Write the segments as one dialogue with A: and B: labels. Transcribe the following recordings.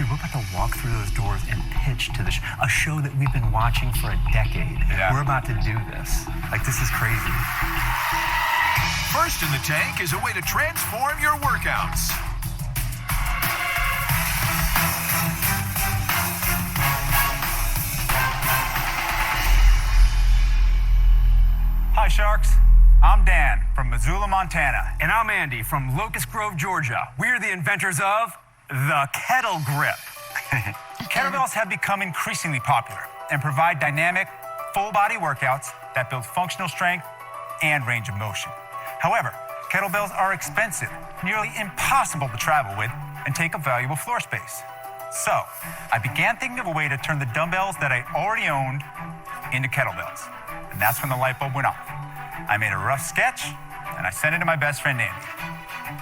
A: Dude, we're about to walk through those doors and pitch to a show that we've been watching for a decade. Yeah. We're about to do this. Like, this is crazy.
B: First in the tank is a way to transform your workouts.
C: Hi, Sharks. I'm Dan from Missoula, Montana.
D: And I'm Andy from Locust Grove, Georgia. We're the inventors of the Kettle Gryp.
C: Kettlebells have become increasingly popular and provide dynamic, full-body workouts that build functional strength and range of motion. However, kettlebells are expensive, nearly impossible to travel with, and take up valuable floor space. So, I began thinking of a way to turn the dumbbells that I already owned into kettlebells. And that's when the light bulb went off. I made a rough sketch, and I sent it to my best friend, Andy.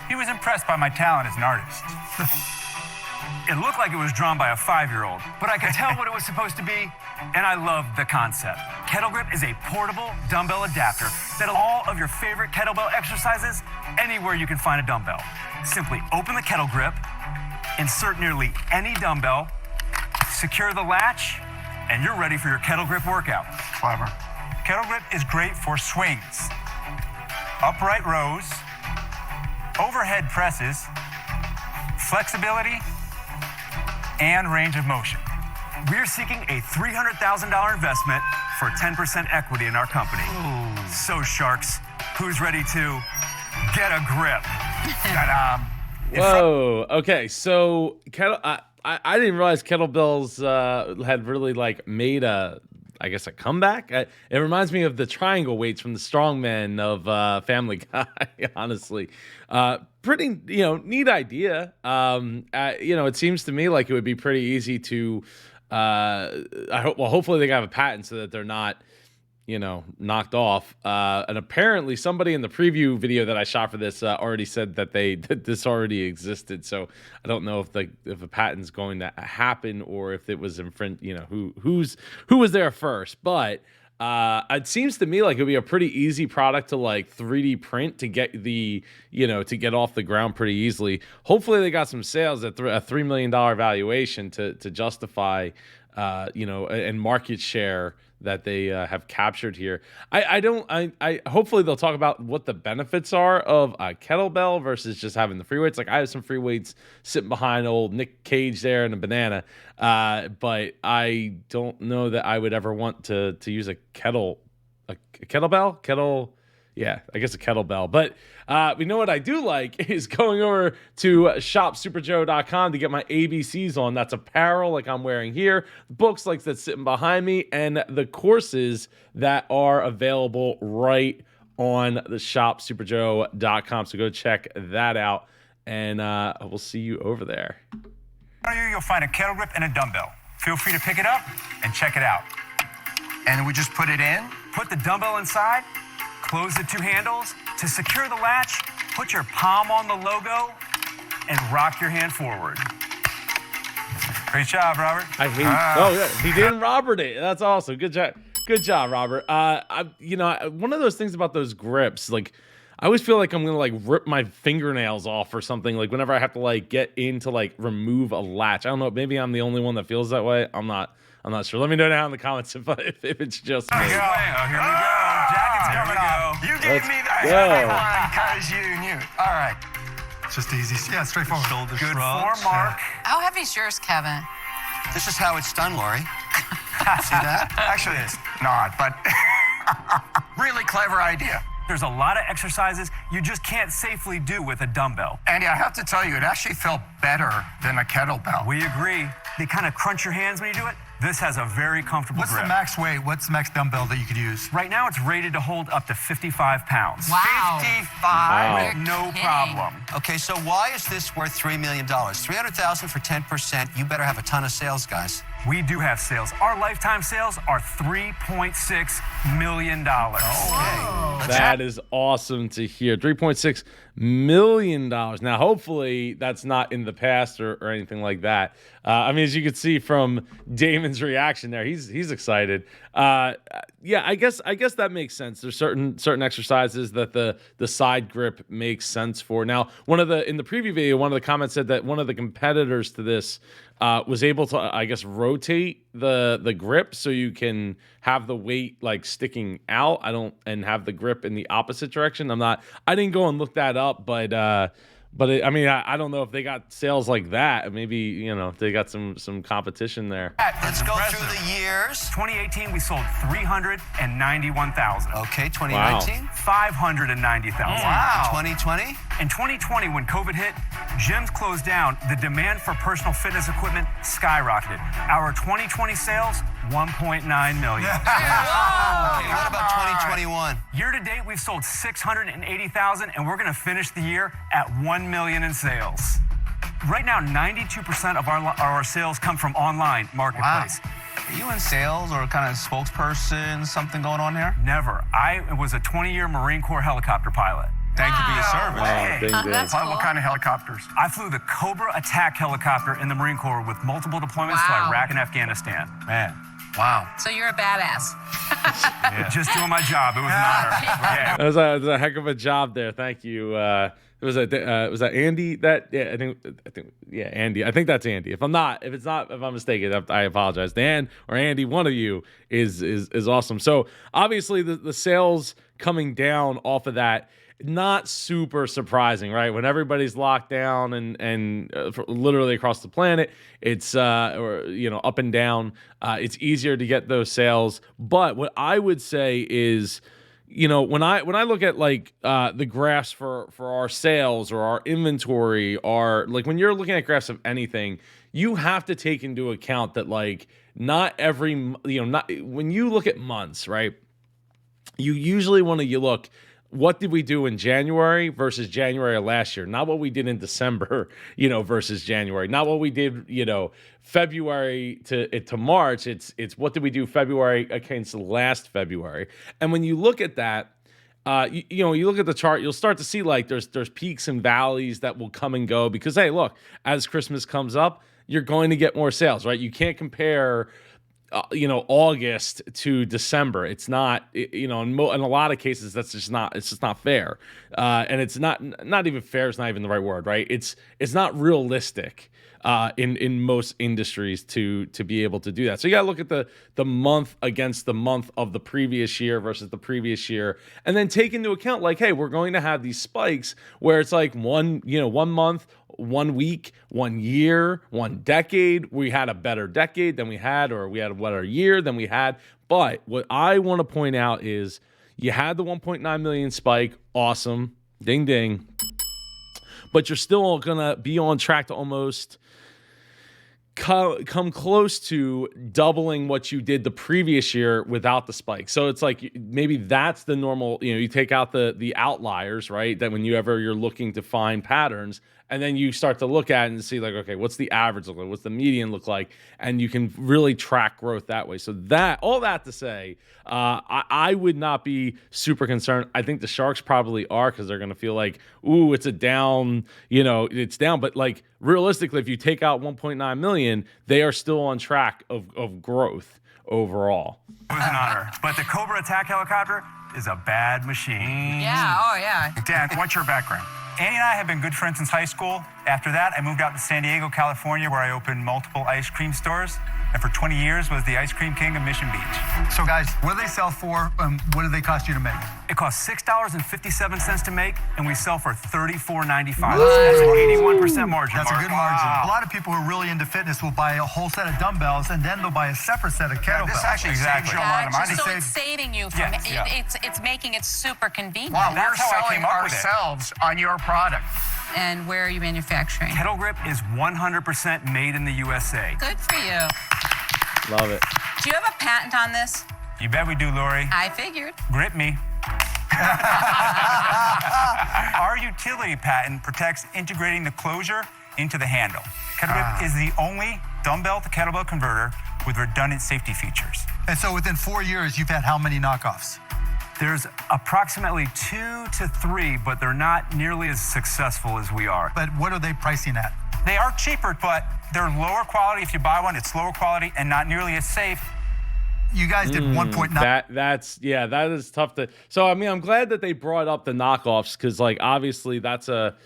C: He was impressed by my talent as an artist.
D: It looked like it was drawn by a 5-year-old, but I could tell what it was supposed to be, and I loved the concept. Kettle Gryp is a portable dumbbell adapter that'll all of your favorite kettlebell exercises anywhere you can find a dumbbell. Simply open the Kettle Gryp, insert nearly any dumbbell, secure the latch, and you're ready for your Kettle Gryp workout.
C: Clever. Kettle Gryp is great for swings, upright rows, overhead presses, flexibility, and range of motion.
D: We're seeking a $300,000 investment for 10% equity in our company. Ooh. So, Sharks, who's ready to get a grip?
E: Whoa. Okay. So I didn't realize kettlebells had really like made a comeback. It reminds me of the triangle weights from the strongmen of Family Guy. Honestly, pretty neat idea. It seems to me like it would be pretty easy to. Hopefully they have a patent so that they're not, knocked off. And apparently somebody in the preview video that I shot for this already said that this already existed. So I don't know if a patent's going to happen or if it was infringed, who was there first. But it seems to me like it would be a pretty easy product to like 3D print to get to get off the ground pretty easily. Hopefully they got some sales at a $3 million valuation to justify, and market share that they have captured here. I hopefully they'll talk about what the benefits are of a kettlebell versus just having the free weights. Like I have some free weights sitting behind old Nick Cage there and a banana. But I don't know that I would ever want to use a kettlebell. Yeah, I guess a kettlebell. But we know what I do like is going over to shopsuperjoe.com to get my ABCs on. That's apparel like I'm wearing here, books like that's sitting behind me, and the courses that are available right on the shopsuperjoe.com. So go check that out, and we'll see you over there.
C: You'll find a kettle grip and a dumbbell. Feel free to pick it up and check it out.
B: And we just put it in?
D: Put the dumbbell inside. Close the two handles. To secure the latch, put your palm on the logo and rock your hand forward.
C: Great job, Robert.
E: He didn't Robert it. That's awesome. Good job, Robert. One of those things about those grips, like I always feel like I'm gonna like rip my fingernails off or something. Like whenever I have to like get in to like remove a latch. I don't know. Maybe I'm the only one that feels that way. I'm not sure. Let me know down in the comments if it's just me.
D: Here we go. Jacket's coming off.
B: You gave me that because you knew. All right.
A: It's just easy. Yeah, straightforward.
D: Shoulder Good shrugs. Form, Mark.
F: How heavy is yours, Kevin?
B: This is how it's done, Lori. See that? Actually, it's not, but really clever idea.
D: There's a lot of exercises you just can't safely do with a dumbbell.
B: Andy, I have to tell you, it actually felt better than a kettlebell.
D: We agree. They kind of crunch your hands when you do it. This has a very comfortable grip.
A: What's the max weight? What's the max dumbbell that you could use?
D: Right now, it's rated to hold up to 55 pounds.
F: Wow.
B: 55?
F: Wow.
D: No problem.
B: Okay, so why is this worth $3 million? $300,000 for 10%. You better have a ton of sales, guys.
D: We do have sales. Our lifetime sales are $3.6 million.
B: Okay.
E: That is awesome to hear. $3.6 million. Now, hopefully that's not in the past or anything like that. As you can see from Damon's reaction there, he's excited. I guess that makes sense. There's certain exercises that the side grip makes sense for. Now, in the preview video, one of the comments said that one of the competitors to this was able to, I guess, rotate the grip so you can have the weight like sticking out. And have the grip in the opposite direction. I didn't go and look that up, but I don't know if they got sales like that. Maybe, they got some competition there.
B: Let's go through the years.
D: 2018, we sold 391,000.
B: Okay, 2019?
D: 590,000.
B: Wow. 2020?
D: In 2020, when COVID hit, gyms closed down. The demand for personal fitness equipment skyrocketed. Our 2020 sales, 1.9 million.
B: Okay, what about 2021?
D: Year to date, we've sold 680,000, and we're going to finish the year at 1 million in sales. Right now, 92% of our sales come from online marketplace.
B: Wow. Are you in sales or kind of spokesperson, something going on here?
D: Never. I was a 20-year Marine Corps helicopter pilot.
B: Thank you for your service.
E: Wow, ding, ding.
F: That's cool.
B: What kind of helicopters?
D: I flew the Cobra attack helicopter in the Marine Corps with multiple deployments to Iraq and Afghanistan.
B: Man, wow.
F: So you're a badass.
D: Just doing my job. It was an honor. Yeah.
E: That was a heck of a job there. Thank you. Was that Andy? Andy. I think that's Andy. If I'm mistaken, I apologize. Dan or Andy, one of you is awesome. So obviously the sales coming down off of that, not super surprising, right? When everybody's locked down and literally across the planet, it's up and down. It's easier to get those sales. But what I would say is, when I look at like the graphs for our sales or our inventory, or like when you're looking at graphs of anything, you have to take into account that like not every when you look at months, right? You usually want to look, what did we do in January versus January of last year? Not what we did in December, versus January. Not what we did, February to March. It's what did we do February against last February. And when you look at that, you look at the chart, you'll start to see like there's peaks and valleys that will come and go because, hey, look, as Christmas comes up, you're going to get more sales, right? You can't compare August to December. It's not, in a lot of cases, it's just not fair. And it's not even fair. It's not even the right word, right? It's not realistic in most industries to be able to do that. So you got to look at the month against the month of the previous year versus the previous year, and then take into account like, hey, we're going to have these spikes where it's like one month, 1 week, 1 year, 1 decade. We had a better decade than we had, or we had a better year than we had. But what I want to point out is you had the 1.9 million spike. Awesome. Ding, ding. But you're still going to be on track to almost come close to doubling what you did the previous year without the spike. So it's like maybe that's the normal, you take out the outliers, right? That when you're looking to find patterns, and then you start to look at it and see like, okay, what's the average look like? What's the median look like? And you can really track growth that way. So all that to say, I would not be super concerned. I think the Sharks probably are, because they're going to feel like, ooh, it's a down, it's down. But like realistically, if you take out 1.9 million, they are still on track of growth overall.
D: It was an honor. But the Cobra attack helicopter is a bad machine.
F: Yeah, oh yeah.
C: Dan, what's your background? Andy and I have been good friends since high school. After that, I moved out to San Diego, California, where I opened multiple ice cream stores. And for 20 years was the ice cream king of Mission Beach.
G: So guys, what do they sell for? What do they cost you to make?
D: It costs $6.57 to make, and we sell for $34.95. That's an 81% margin.
G: That's
D: Mark.
G: a good margin. A lot of people who are really into fitness will buy a whole set of dumbbells, and then they'll buy a separate set of kettlebells.
B: This actually saves you a lot of money.
F: So it's saving you from it's making it super convenient.
B: Wow, we're
C: That's how I
B: selling
C: came up with it.
B: ourselves on your product.
F: And where are you manufacturing?
D: Kettle Gryp is 100% made in the USA.
F: Good for you.
E: Love it.
F: Do you have a patent on this?
C: You bet we do, Lori.
F: I figured.
C: Grip me. Our utility patent protects integrating the closure into the handle. Kettle Gryp is the only dumbbell to kettlebell converter with redundant safety features.
G: And so within 4 years, you've had how many knockoffs?
D: There's approximately 2 to 3, but they're not nearly as successful as we are.
G: But what are they pricing at?
C: They are cheaper, but they're lower quality. If you buy one, it's lower quality and not nearly as safe.
G: You guys did 1.9.
E: That is tough to. So I mean, I'm glad that they brought up the knockoffs, because like obviously that's a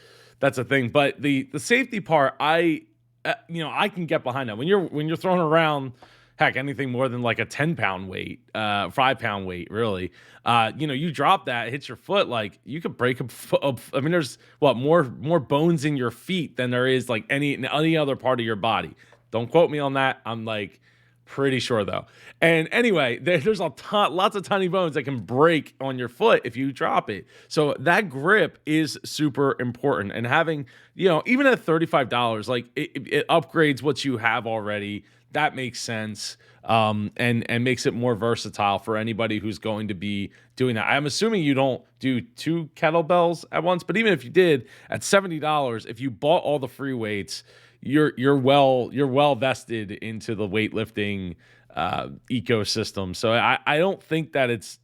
E: thing. But the safety part, I I can get behind that. When you're throwing around, heck, anything more than like a 10-pound weight, 5-pound weight, really, you drop that, it hits your foot, like you could break a foot. I mean, there's more bones in your feet than there is like any other part of your body. Don't quote me on that. I'm like pretty sure though. And anyway, there's lots of tiny bones that can break on your foot if you drop it. So that grip is super important. And having, even at $35, like it upgrades what you have already. That makes sense. And makes it more versatile for anybody who's going to be doing that. I'm assuming you don't do 2 kettlebells at once, but even if you did, at $70, if you bought all the free weights, you're well vested into the weightlifting ecosystem. So I don't think it's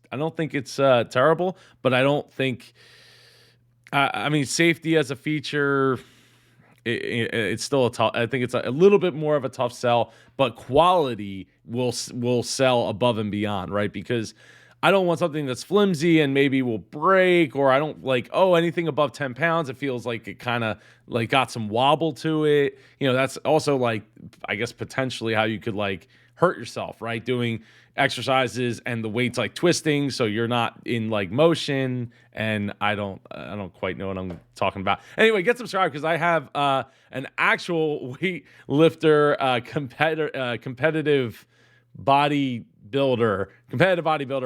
E: terrible, but I don't think safety as a feature, it's still I think it's a little bit more of a tough sell, but quality will sell above and beyond, right? Because I don't want something that's flimsy and maybe will break, or I don't like, anything above 10 pounds. It feels like it kind of like got some wobble to it. That's also like, I guess, potentially how you could like hurt yourself, right? Doing exercises and the weight's like twisting, so you're not in like motion. And I don't quite know what I'm talking about. Anyway, get subscribed because I have an actual weightlifter, competitive bodybuilder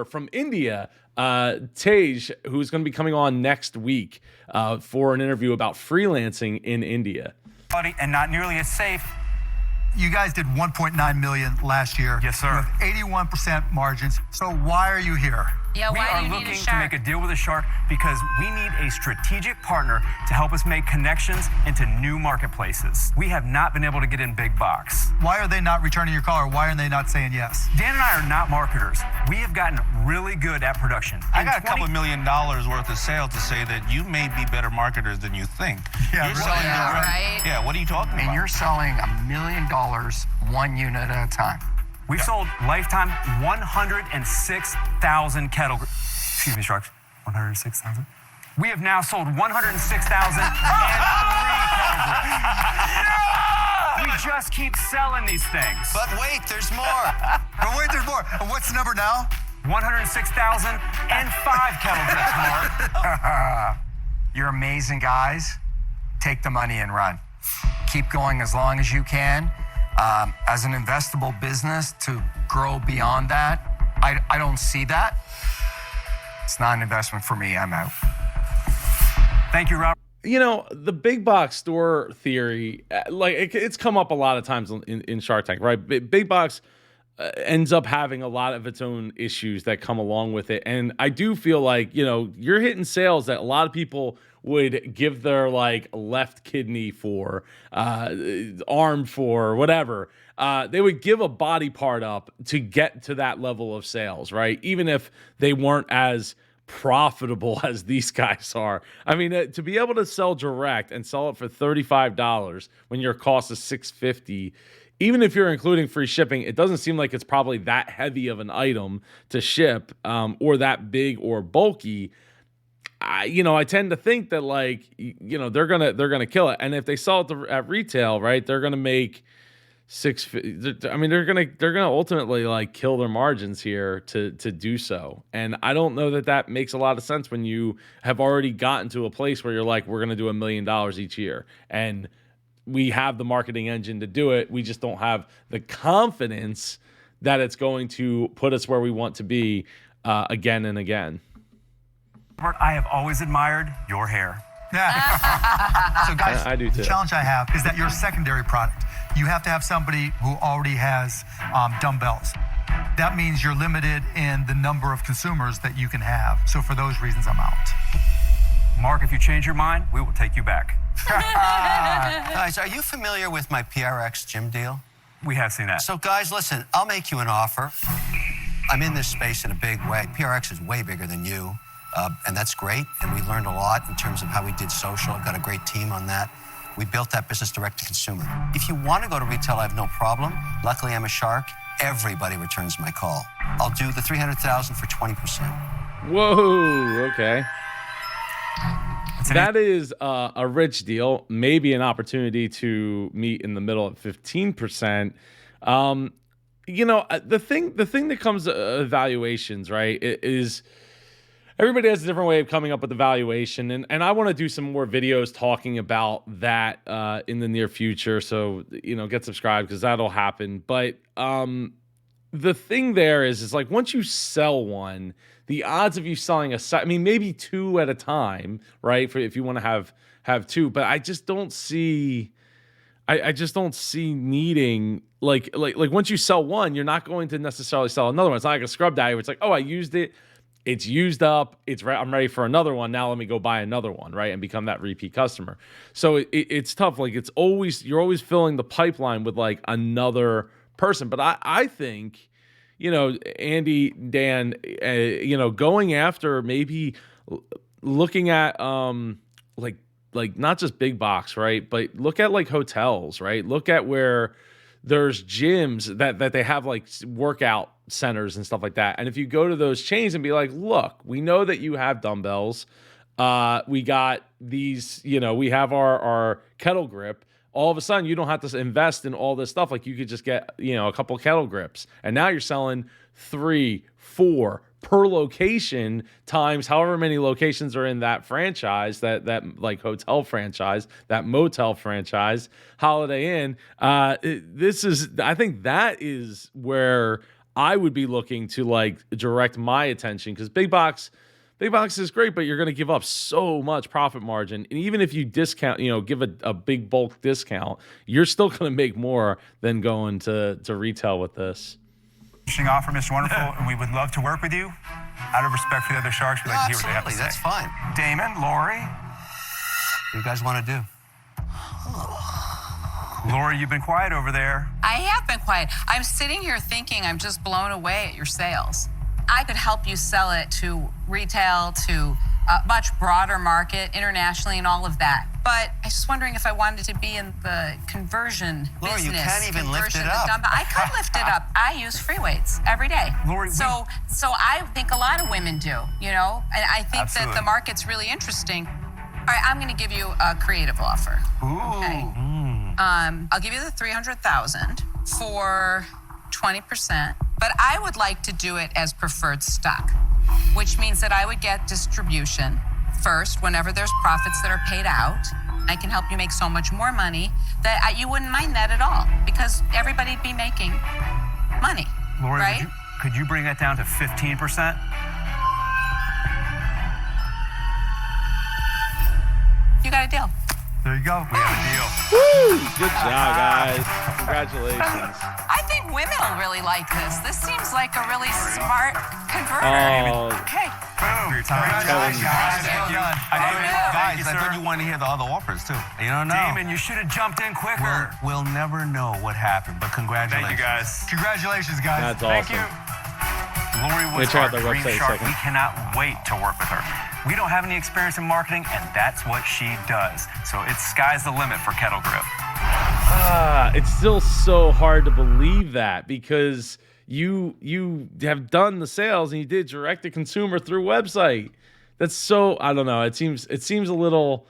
E: from India, Tej, who's going to be coming on next week for an interview about freelancing in India.
C: And not nearly as safe.
G: You guys did 1.9 million last year.
C: Yes, sir.
G: You have 81% margins. So why are you here?
F: Yeah,
C: We
F: why
C: are
F: do you need
C: looking
F: a
C: to
F: shark?
C: make a deal with a shark because we need a strategic partner to help us make connections into new marketplaces. We have not been able to get in big box.
G: Why are they not returning your call, or why are they not saying yes?
C: Dan and I are not marketers. We have gotten really good at production.
H: I got a couple $1 million worth of sales to say that you may be better marketers than you think.
G: Yeah,
H: You're
G: really?
H: selling
F: Yeah,
H: direct-
F: right?
H: Yeah, what are you talking about?
B: And you're selling $1 million 1 unit at a time.
C: We've sold lifetime 106,000 Kettle Gryp. Excuse me, Sharks. 106,000? We have now sold 106,003 Kettle Gryp. We just keep selling these things.
B: But wait, there's more.
G: But wait, there's more. And what's the number now?
C: 106,005 Kettle Gryps, Mark.
B: You're amazing, guys. Take the money and run. Keep going as long as you can. As an investable business, to grow beyond that, I don't see that. It's not an investment for me. I'm out.
C: Thank you, Robert.
E: The big box store theory, it's come up a lot of times in Shark Tank, right? Big box ends up having a lot of its own issues that come along with it. And I do feel like, you're hitting sales that a lot of people would give their like left kidney for, arm for, whatever. They would give a body part up to get to that level of sales, right? Even if they weren't as profitable as these guys are. I mean, to be able to sell direct and sell it for $35 when your cost is $650, even if you're including free shipping, it doesn't seem like it's probably that heavy of an item to ship, or that big or bulky. I tend to think that they're gonna kill it, and if they sell it at retail, right, they're gonna make $650. I mean, they're gonna ultimately like kill their margins here to do so, and I don't know that makes a lot of sense when you have already gotten to a place where you're like, we're gonna do $1 million each year, and we have the marketing engine to do it. We just don't have the confidence that it's going to put us where we want to be again and again.
C: Robert, I have always admired your hair.
G: Yeah. So guys,
E: I do too.
G: The challenge I have is that you're a secondary product. You have to have somebody who already has dumbbells. That means you're limited in the number of consumers that you can have. So for those reasons, I'm out.
C: Mark, if you change your mind, we will take you back.
B: Guys, are you familiar with my PRX gym deal?
C: We have seen that.
B: So guys, listen, I'll make you an offer. I'm in this space in a big way. PRX is way bigger than you, and that's great. And we learned a lot in terms of how we did social. I've got a great team on that. We built that business direct to consumer. If you want to go to retail, I have no problem. Luckily, I'm a shark. Everybody returns my call. I'll do the $300,000 for 20%.
E: Whoa, okay. That is a rich deal, maybe an opportunity to meet in the middle at 15%. The thing that comes to evaluations, right, is everybody has a different way of coming up with the valuation, and I want to do some more videos talking about that in the near future. So get subscribed because that'll happen. But the thing there is like once you sell one, the odds of you selling maybe two at a time, right? If you want to have two, but I just don't see. I just don't see needing like once you sell one, you're not going to necessarily sell another one. It's not like a scrub daddy where it's like, oh, I used it, it's used up, I'm ready for another one. Now let me go buy another one, right, and become that repeat customer. So it's tough. Like you're always filling the pipeline with like another person. But I think, Andy, Dan, going after maybe looking at like not just big box, right? But look at like hotels, right? Look at where there's gyms that they have like workout centers and stuff like that. And if you go to those chains and be like, look, we know that you have dumbbells. We got these, we have our Kettle Gryp. All of a sudden, you don't have to invest in all this stuff. Like you could just get, a couple Kettle Gryps. And now you're selling 3, 4 per location times however many locations are in that franchise, that like hotel franchise, that motel franchise, Holiday Inn. I think that is where I would be looking to like direct my attention, because big box is great, but you're going to give up so much profit margin. And even if you discount, give a big bulk discount, you're still going to make more than going to retail with this.
C: Interesting offer, Mr. Wonderful, and we would love to work with you. Out of respect for the other sharks, we'd like to hear what they have to say.
B: That's fine.
C: Damon, Lori.
B: What do you guys want to do?
C: Lori, you've been quiet over there.
F: I have been quiet. I'm sitting here thinking I'm just blown away at your sales. I could help you sell it to retail, to a much broader market, internationally, and all of that. But I was just wondering if I wanted to be in the conversion
B: Laura,
F: business.
B: you can't even lift it
F: up. I could lift it up. I use free weights every day.
C: Lori,
F: so I think a lot of women do, and I think
C: Absolutely.
F: that the market's really interesting. All right, I'm going to give you a creative offer.
C: Ooh.
F: Okay. I'll give you the $300,000 for 20%, but I would like to do it as preferred stock, which means that I would get distribution first whenever there's profits that are paid out. I can help you make so much more money that you wouldn't mind that at all, because everybody'd be making money,
C: Lori,
F: right?
C: could you bring that down to 15%?
F: You got a deal.
G: There you go.
C: We have a deal.
E: Woo! Good job, guys. Congratulations.
F: I think women will really like this. This seems like a really smart converter.
E: Oh.
F: Okay.
C: Boom.
G: Congratulations, guys.
C: Thank you.
H: Guys, I thought
C: sir.
H: you wanted to hear the other offers too. You don't know.
C: Damon, you should have jumped in quicker.
H: We'll never know what happened, but congratulations.
C: Thank you, guys.
G: Congratulations, guys.
E: That's awesome.
C: Thank you. Lori was
E: check
C: our
E: out their
C: dream
E: website a
C: shark.
E: second.
C: We cannot wait to work with her. We don't have any experience in marketing, and that's what she does. So it's sky's the limit for Kettle Gryp.
E: It's still so hard to believe that, because you have done the sales and you did direct to consumer through website. That's so, I don't know. It seems a little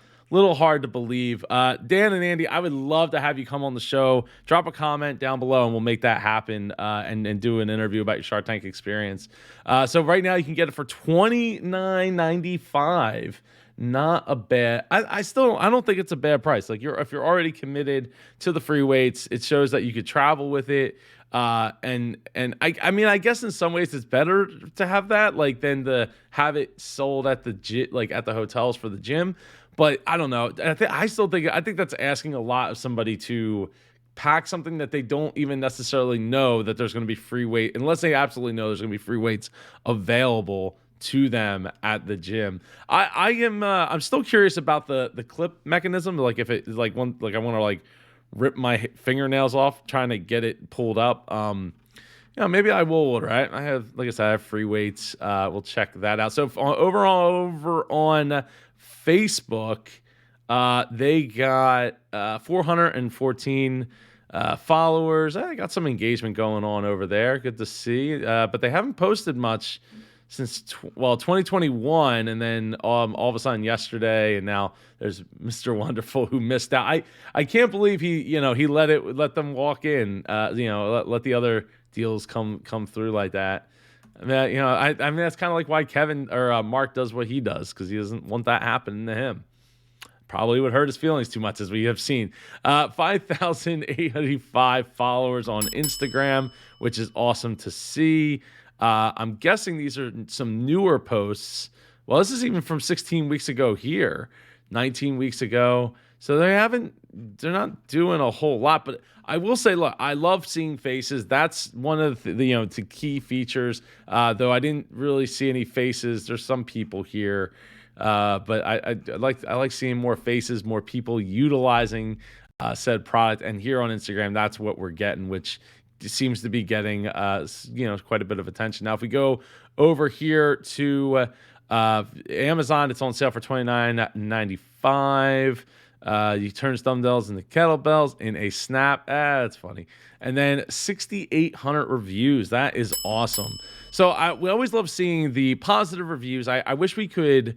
E: hard to believe. Dan and Andy, I would love to have you come on the show. Drop a comment down below and we'll make that happen and do an interview about your Shark Tank experience. So right now you can get it for $29.95. Not a bad. I don't think it's a bad price. Like if you're already committed to the free weights, it shows that you could travel with it. And I guess in some ways it's better to have that than to have it sold at the at the hotels for the gym. But I don't know. I think that's asking a lot of somebody to pack something that they don't even necessarily know that there's going to be free weight, unless they absolutely know there's going to be free weights available to them at the gym. I'm still curious about the clip mechanism. Like if it is I want to rip my fingernails off trying to get it pulled up. Maybe I will order it. I have free weights. We'll check that out. So over on Facebook, they got 414 followers. I got some engagement going on over there. Good to see. But they haven't posted much since 2021, and then all of a sudden yesterday, and now there's Mr. Wonderful who missed out. I can't believe he let them walk in, let the other deals come through like that. I mean, I mean that's kind of like why Kevin or Mark does what he does, because he doesn't want that happening to him. Probably would hurt his feelings too much, as we have seen. 5,885 followers on Instagram, which is awesome to see. I'm guessing these are some newer posts. Well, this is even from 16 weeks ago here, 19 weeks ago. So they're not doing a whole lot, but I will say, look, I love seeing faces. That's one of the key features. Though I didn't really see any faces. There's some people here. But I like seeing more faces, more people utilizing said product. And here on Instagram, that's what we're getting, which seems to be getting quite a bit of attention. Now, if we go over here to Amazon, it's on sale for $29.95. You turn dumbbells into kettlebells in a snap. That's funny. And then 6,800 reviews. That is awesome. So we always love seeing the positive reviews. I wish we could,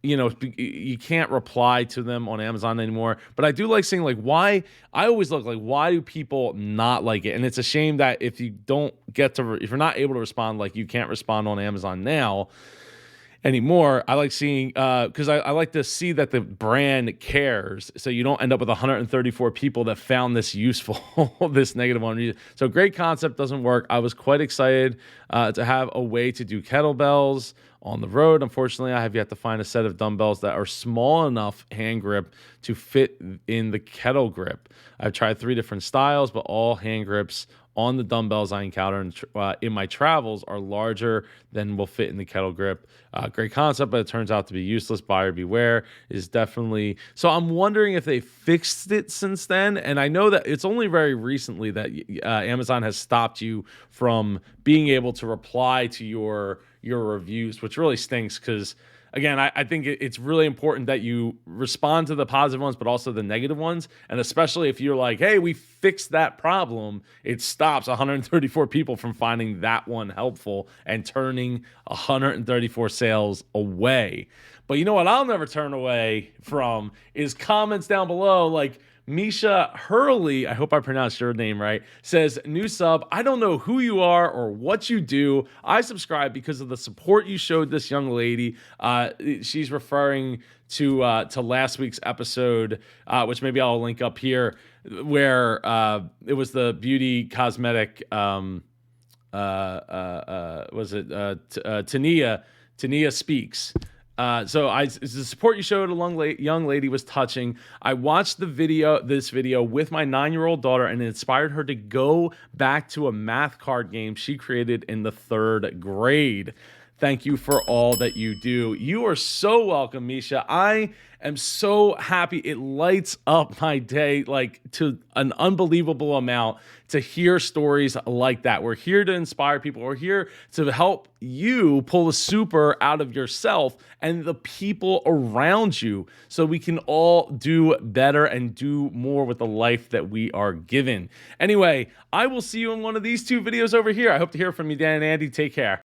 E: you can't reply to them on Amazon anymore, but I do like seeing why. I always look why do people not like it? And it's a shame that if you're not able to respond, you can't respond on Amazon now anymore. I like seeing, because I like to see that the brand cares, so you don't end up with 134 people that found this useful, this negative one. So great concept, doesn't work. I was quite excited to have a way to do kettlebells on the road. Unfortunately, I have yet to find a set of dumbbells that are small enough hand grip to fit in the Kettle Gryp. I've tried 3 different styles, but all hand grips on the dumbbells I encounter in my travels are larger than will fit in the Kettle Gryp. Great concept, but it turns out to be useless. Buyer beware is definitely. So I'm wondering if they fixed it since then. And I know that it's only very recently that Amazon has stopped you from being able to reply to your reviews, which really stinks, because again, I think it's really important that you respond to the positive ones, but also the negative ones. And especially if you're like, hey, we fixed that problem, it stops 134 people from finding that one helpful and turning 134 sales away. But you know what I'll never turn away from is comments down below like Misha Hurley, I hope I pronounced your name right, says, new sub, I don't know who you are or what you do. I subscribe because of the support you showed this young lady. She's referring to last week's episode, which maybe I'll link up here, where it was the beauty cosmetic, Tania Speaks. So the support you showed a young lady was touching. I watched this video with my 9-year-old daughter, and it inspired her to go back to a math card game she created in the 3rd grade. Thank you for all that you do. You are so welcome, Misha. I am so happy. It lights up my day to an unbelievable amount to hear stories like that. We're here to inspire people. We're here to help you pull the super out of yourself and the people around you so we can all do better and do more with the life that we are given. Anyway, I will see you in one of these 2 videos over here. I hope to hear from you, Dan and Andy. Take care.